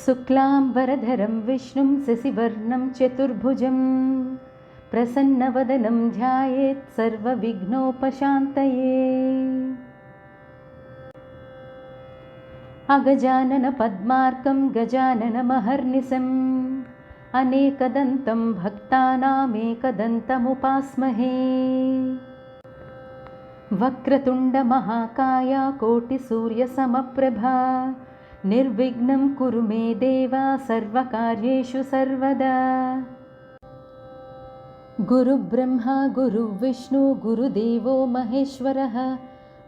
शुक्लांबरधरं विष्णुं शशिवर्णं चतुर्भुजं प्रसन्नवदनं ध्यायेत् सर्वविघ्नोपशान्तये। अगजाननपद्मार्कं गजाननमहर्निशम् अनेकदन्तं भक्तानामेकदन्तमुपास्महे। वक्रतुण्डमहाकाय कोटिसूर्यसमप्रभा निर्विघ्नं कुरु मे देव सर्वकार्येषु सर्वदा। गुरुब्रह्मा गुरुविष्णु गुरुदेवो महेश्वरः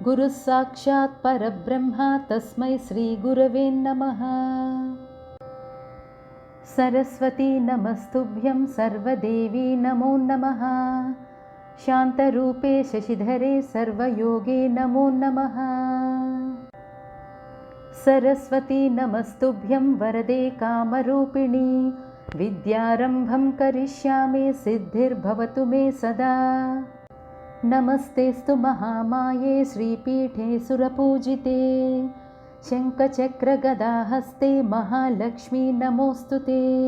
गुरुः साक्षात् परब्रह्म तस्मै श्रीगुरवे नमः। सरस्वती नमस्तुभ्यं सर्वदेवी नमो नमः। शान्तरूपे शशिधरे सर्वयोगे नमो नमः। सरस्वती नमस्तुभ्यं वरदे कामरूपिणी विद्यारम्भं करिष्यामि सिद्धिर्भवतु मे सदा। नमस्तेस्तु महामाये श्रीपीठे सुरपूजिते शङ्खचक्रगदाहस्ते महालक्ष्मी नमोऽस्तुते।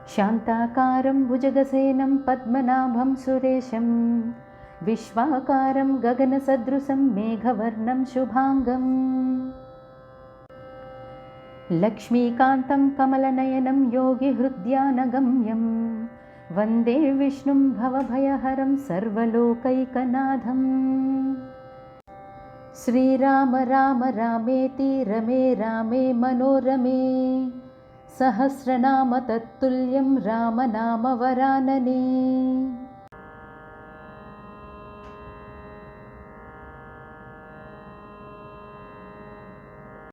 शान्ताकारं भुजगसेनं पद्मनाभं सुरेशं विश्वाकारं गगनसदृशं मेघवर्णं शुभांगं लक्ष्मीकान्तं कमलनयनं योगिहृद्यानगम्यं वन्दे विष्णुं भवभयहरं सर्वलोकैकनाथं। श्रीराम राम रामेति रमे रामे मनोरमे सहस्रनाम तत्तुल्यं रामनाम वरानने।